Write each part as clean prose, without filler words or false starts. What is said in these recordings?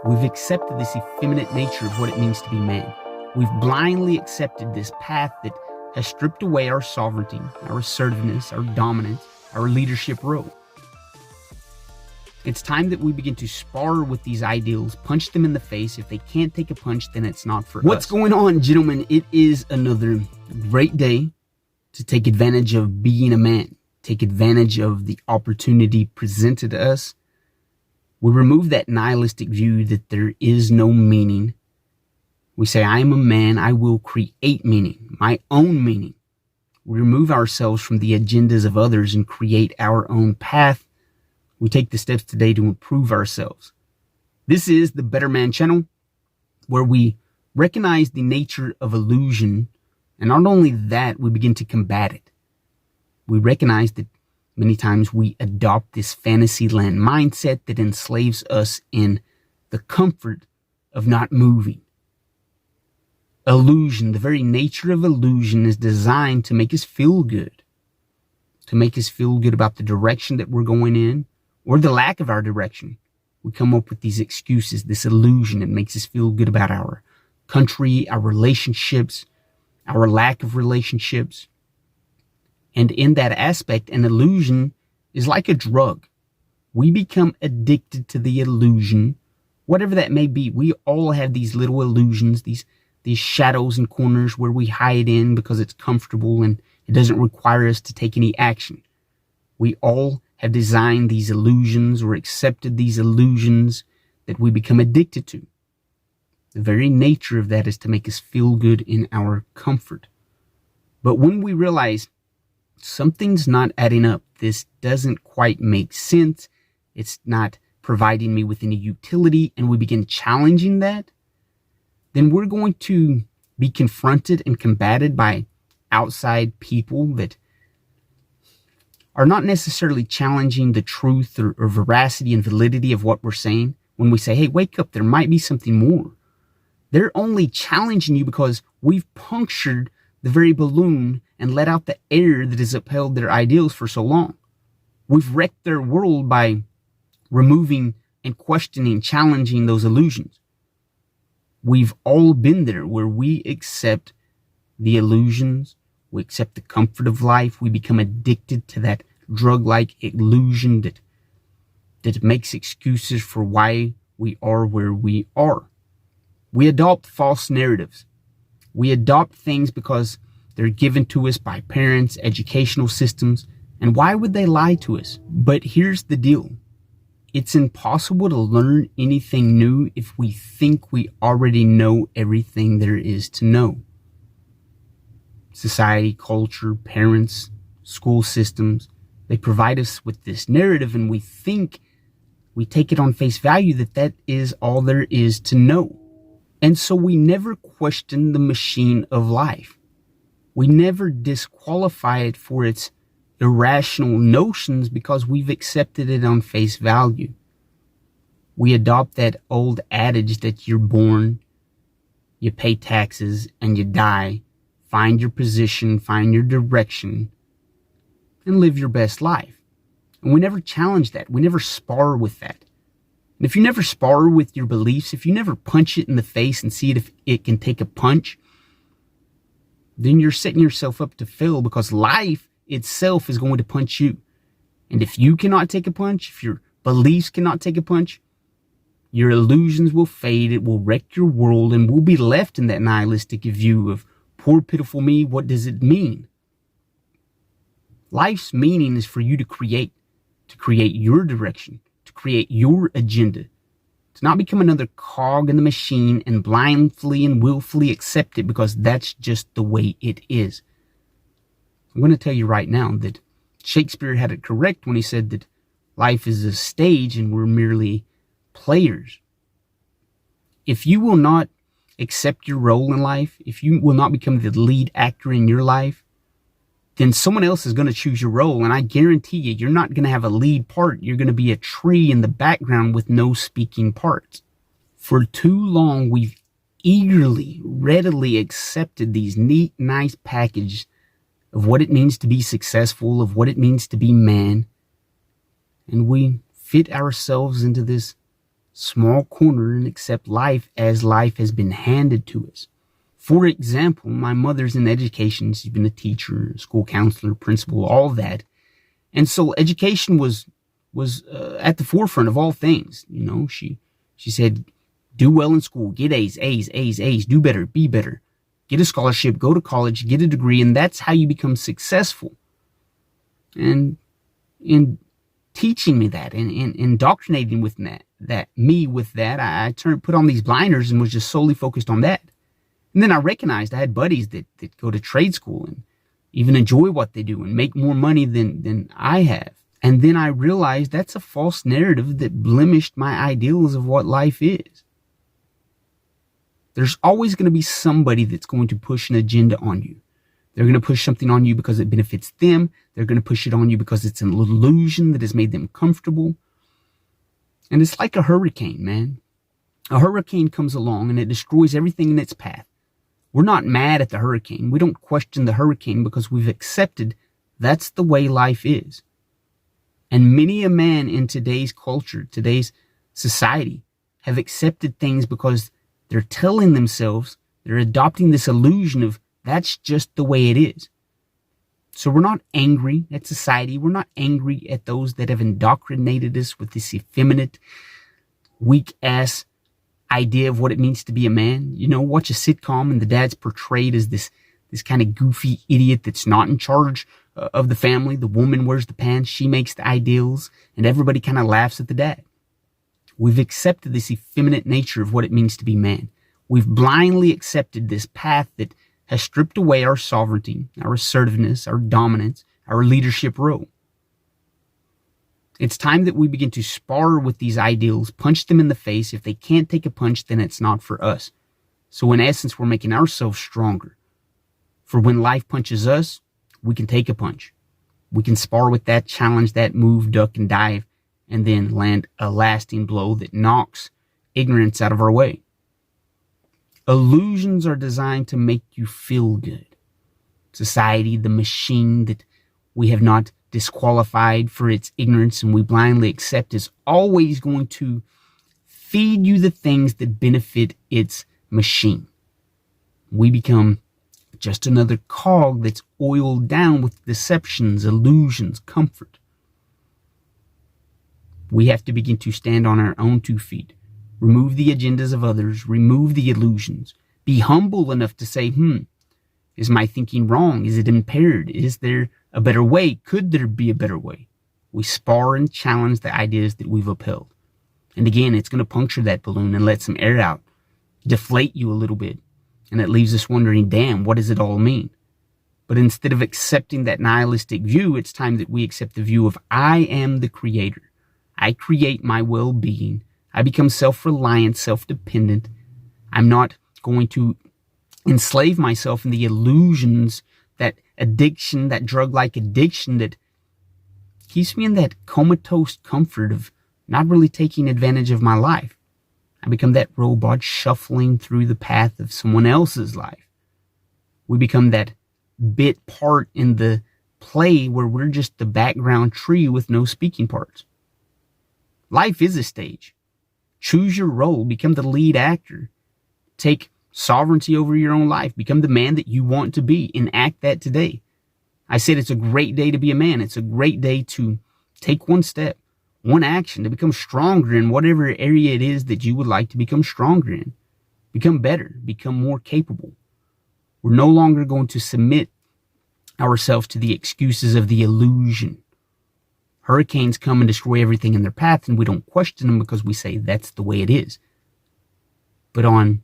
We've accepted this effeminate nature of what it means to be man. We've blindly accepted this path that has stripped away our sovereignty, our assertiveness, our dominance, our leadership role. It's time that we begin to spar with these ideals, punch them in the face. If they can't take a punch, then it's not for us. What's going on, gentlemen? It is another great day to take advantage of being a man, take advantage of the opportunity presented to us. We remove that nihilistic view that there is no meaning. We say, I am a man, I will create meaning, my own meaning. We remove ourselves from the agendas of others and create our own path. We take the steps today to improve ourselves. This is the Better Man channel, where we recognize the nature of illusion, and not only that, we begin to combat it. We recognize that many times we adopt this fantasy land mindset that enslaves us in the comfort of not moving. Illusion, the very nature of illusion, is designed to make us feel good. To make us feel good about the direction that we're going in, or the lack of our direction. We come up with these excuses, this illusion that makes us feel good about our country, our relationships, our lack of relationships. And in that aspect, an illusion is like a drug. We become addicted to the illusion, whatever that may be. We all have these little illusions, these shadows and corners where we hide in because it's comfortable and it doesn't require us to take any action. We all have designed these illusions or accepted these illusions that we become addicted to. The very nature of that is to make us feel good in our comfort. But when we realize something's not adding up, this doesn't quite make sense, it's not providing me with any utility, and we begin challenging that, then we're going to be confronted and combated by outside people that are not necessarily challenging the truth or veracity and validity of what we're saying. When we say, hey, wake up, there might be something more. They're only challenging you because we've punctured the very balloon and let out the air that has upheld their ideals for so long. We've wrecked their world by removing and questioning, challenging those illusions. We've all been there where we accept the illusions, we accept the comfort of life, we become addicted to that drug-like illusion that makes excuses for why we are where we are. We adopt false narratives. We adopt things because they're given to us by parents, educational systems, and why would they lie to us? But here's the deal. It's impossible to learn anything new if we think we already know everything there is to know. Society, culture, parents, school systems, they provide us with this narrative, and we think, we take it on face value that is all there is to know. And so we never question the machine of life. We never disqualify it for its irrational notions because we've accepted it on face value. We adopt that old adage that you're born, you pay taxes, and you die. Find your position, find your direction, and live your best life. And we never challenge that. We never spar with that. And if you never spar with your beliefs, if you never punch it in the face and see if it can take a punch, then you're setting yourself up to fail, because life itself is going to punch you. And if you cannot take a punch, if your beliefs cannot take a punch, your illusions will fade, it will wreck your world, and we'll be left in that nihilistic view of, poor pitiful me, what does it mean? Life's meaning is for you to create your direction, to create your agenda, to not become another cog in the machine and blindly and willfully accept it because that's just the way it is. I'm going to tell you right now that Shakespeare had it correct when he said that life is a stage and we're merely players. If you will not accept your role in life, if you will not become the lead actor in your life, then someone else is going to choose your role. And I guarantee you're not going to have a lead part. You're going to be a tree in the background with no speaking parts. For too long, we've eagerly, readily accepted these neat, nice packages of what it means to be successful, of what it means to be man. And we fit ourselves into this small corner and accept life as life has been handed to us. For example, my mother's in education. She's been a teacher, school counselor, principal, all that. And so education was at the forefront of all things. You know, she said, do well in school, get A's, do better, be better, get a scholarship, go to college, get a degree, and that's how you become successful. And in teaching me that and indoctrinating with that, I put on these blinders and was just solely focused on that. And then I recognized I had buddies that go to trade school and even enjoy what they do and make more money than I have. And then I realized that's a false narrative that blemished my ideals of what life is. There's always going to be somebody that's going to push an agenda on you. They're going to push something on you because it benefits them. They're going to push it on you because it's an illusion that has made them comfortable. And it's like a hurricane, man. A hurricane comes along and it destroys everything in its path. We're not mad at the hurricane. We don't question the hurricane because we've accepted that's the way life is. And many a man in today's culture, today's society, have accepted things because they're telling themselves, they're adopting this illusion of that's just the way it is. So we're not angry at society. We're not angry at those that have indoctrinated us with this effeminate, weak-ass idea of what it means to be a man. You know, watch a sitcom and the dad's portrayed as this kind of goofy idiot that's not in charge of the family. The woman wears the pants, she makes the ideals, and everybody kind of laughs at the dad. We've accepted this effeminate nature of what it means to be man. We've blindly accepted this path that has stripped away our sovereignty, our assertiveness, our dominance, our leadership role. It's time that we begin to spar with these ideals, punch them in the face. If they can't take a punch, then it's not for us. So in essence, we're making ourselves stronger. For when life punches us, we can take a punch. We can spar with that, challenge that, move, duck, and dive, and then land a lasting blow that knocks ignorance out of our way. Illusions are designed to make you feel good. Society, the machine that we have not disqualified for its ignorance and we blindly accept, is always going to feed you the things that benefit its machine. We become just another cog that's oiled down with deceptions, illusions, comfort. We have to begin to stand on our own 2 feet. Remove the agendas of others. Remove the illusions. Be humble enough to say, is my thinking wrong? Is it impaired? Is there a better way? Could there be a better way? We spar and challenge the ideas that we've upheld. And again, it's going to puncture that balloon and let some air out, deflate you a little bit. And it leaves us wondering, damn, what does it all mean? But instead of accepting that nihilistic view, it's time that we accept the view of I am the creator. I create my well-being. I become self-reliant, self-dependent. I'm not going to enslave myself in the illusions, that addiction, that drug-like addiction that keeps me in that comatose comfort of not really taking advantage of my life. I become that robot shuffling through the path of someone else's life. We become that bit part in the play where we're just the background tree with no speaking parts. Life is a stage. Choose your role. Become the lead actor. Take sovereignty over your own life. Become the man that you want to be. Enact that today. I said it's a great day to be a man. It's a great day to take one step, one action to become stronger in whatever area it is that you would like to become stronger in. Become better. Become more capable. We're no longer going to submit ourselves to the excuses of the illusion. Hurricanes come and destroy everything in their path, and we don't question them because we say that's the way it is. But on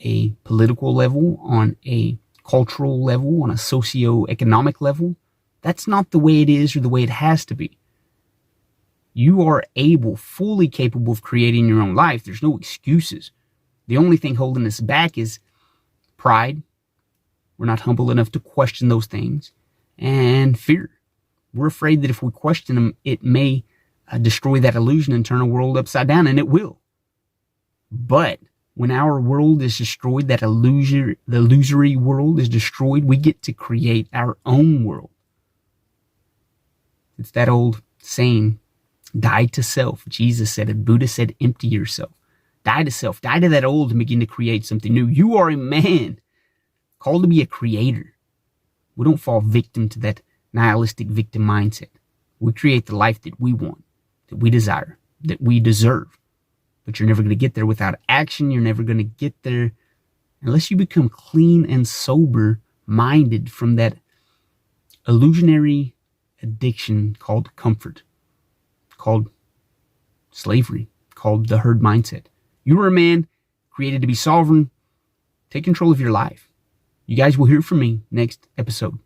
a political level, on a cultural level, on a socio-economic level, that's not the way it is or the way it has to be. You are able, fully capable of creating your own life. There's no excuses. The only thing holding us back is pride. We're not humble enough to question those things. And fear. We're afraid that if we question them, it may destroy that illusion and turn a world upside down, and it will. But when our world is destroyed, that the illusory world is destroyed, we get to create our own world. It's that old saying, Die to self. Jesus said it. Buddha said, empty yourself. Die to self. Die to that old and begin to create something new. You are a man called to be a creator. We don't fall victim to that nihilistic victim mindset. We create the life that we want, that we desire, that we deserve. But you're never going to get there without action. You're never going to get there unless you become clean and sober-minded from that illusionary addiction called comfort, called slavery, called the herd mindset. You are a man created to be sovereign. Take control of your life. You guys will hear from me next episode.